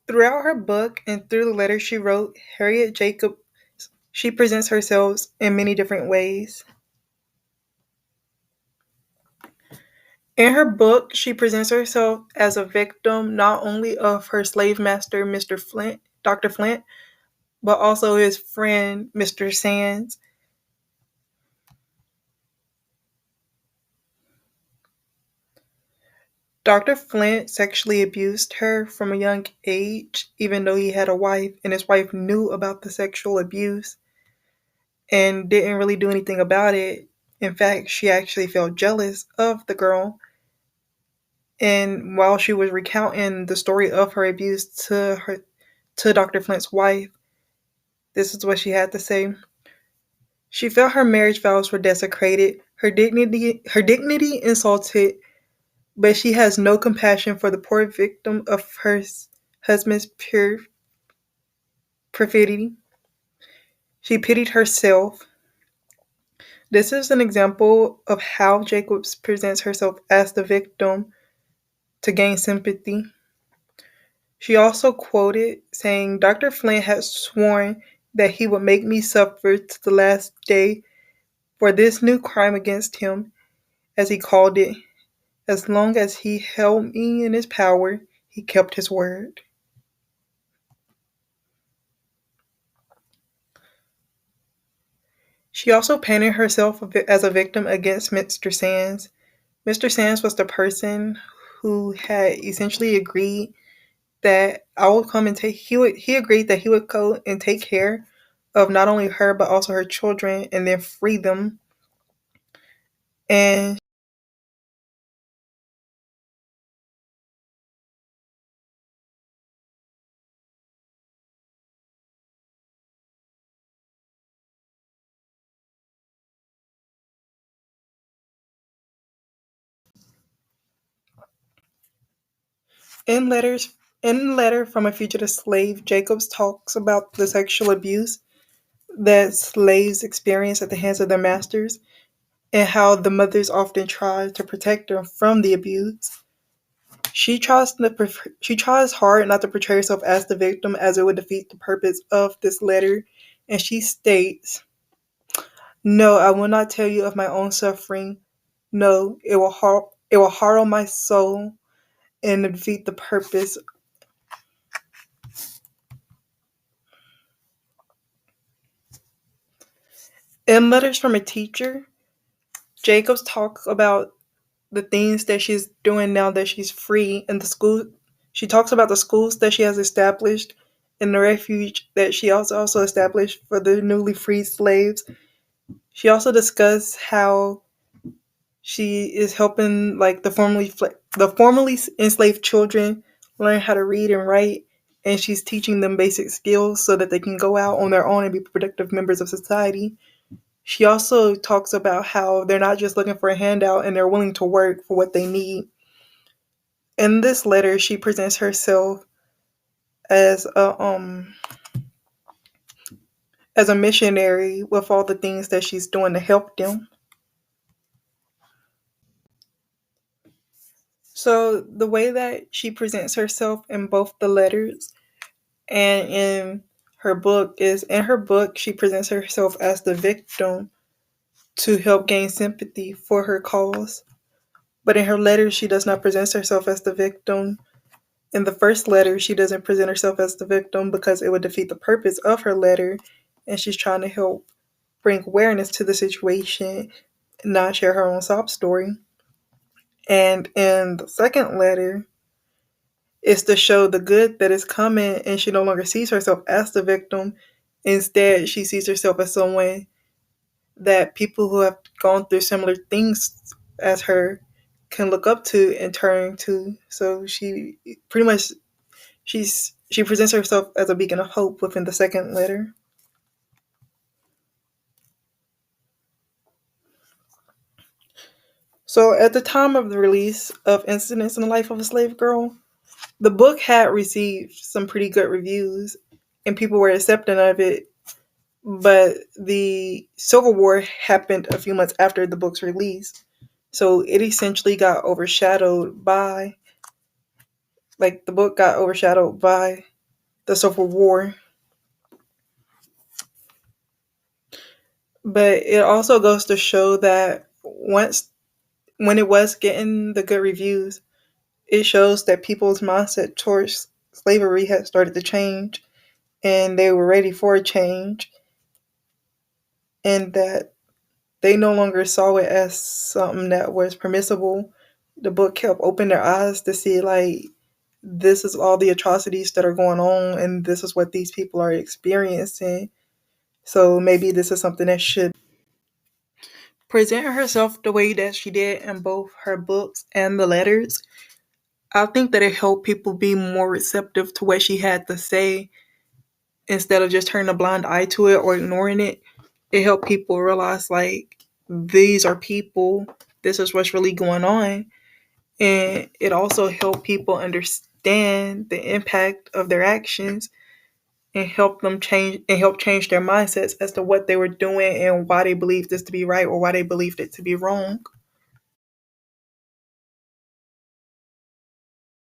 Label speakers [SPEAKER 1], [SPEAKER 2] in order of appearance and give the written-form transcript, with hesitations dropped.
[SPEAKER 1] Throughout her book and through the letters she wrote, Harriet Jacobs, she presents herself in many different ways. In her book, she presents herself as a victim not only of her slave master, Mr. Flint, Dr. Flint, but also his friend, Mr. Sands. Dr. Flint sexually abused her from a young age, even though he had a wife, and his wife knew about the sexual abuse and didn't really do anything about it. In fact, she actually felt jealous of the girl. And while she was recounting the story of her abuse to Dr. Flint's wife, this is what she had to say. She felt her marriage vows were desecrated, her dignity insulted, but she has no compassion for the poor victim of her husband's pure perfidy. She pitied herself. This is an example of how Jacobs presents herself as the victim to gain sympathy. She also quoted saying, Dr. Flint had sworn that he would make me suffer to the last day for this new crime against him, as he called it. As long as he held me in his power, he kept his word. She also painted herself as a victim against Mr. Sands. Mr. Sands was the person who had essentially agreed that I would come and take he agreed that he would go and take care of not only her but also her children and then free them. And in letters in a letter from a fugitive slave, Jacobs talks about the sexual abuse that slaves experience at the hands of their masters and how the mothers often try to protect them from the abuse. She tries hard not to portray herself as the victim, as it would defeat the purpose of this letter. And she states, "No, I will not tell you of my own suffering. No, it will harrow my soul and defeat the purpose." In letters from a teacher, Jacobs talks about the things that she's doing now that she's free in the school. She talks about the schools that she has established and the refuge that she also established for the newly freed slaves. She also discussed how she is helping like the formerly enslaved children learn how to read and write, and she's teaching them basic skills so that they can go out on their own and be productive members of society. She also talks about how they're not just looking for a handout and they're willing to work for what they need. In this letter, she presents herself as a missionary with all the things that she's doing to help them. So the way that she presents herself in both the letters and in her book she presents herself as the victim to help gain sympathy for her cause. But in her letters she does not present herself as the victim. In the first letter, she doesn't present herself as the victim because it would defeat the purpose of her letter, and she's trying to help bring awareness to the situation, not share her own sob story. And in the second letter, it's to show the good that is coming, and she no longer sees herself as the victim. Instead, she sees herself as someone that people who have gone through similar things as her can look up to and turn to. So she pretty much she presents herself as a beacon of hope within the second letter. So at the time of the release of Incidents in the Life of a Slave Girl, the book had received some pretty good reviews and people were accepting of it, but the Civil War happened a few months after the book's release. So it essentially got overshadowed by the book got overshadowed by the Civil War. But it also goes to show that when it was getting the good reviews, it shows that people's mindset towards slavery had started to change and they were ready for a change, and that they no longer saw it as something that was permissible. The book helped open their eyes to see, like, this is all the atrocities that are going on and this is what these people are experiencing. So maybe this is something that should present herself the way that she did in both her books and the letters. I think that it helped people be more receptive to what she had to say instead of just turning a blind eye to it or ignoring it. It helped people realize, like, these are people, this is what's really going on. And it also helped people understand the impact of their actions and help change their mindsets as to what they were doing and why they believed this to be right or why they believed it to be wrong.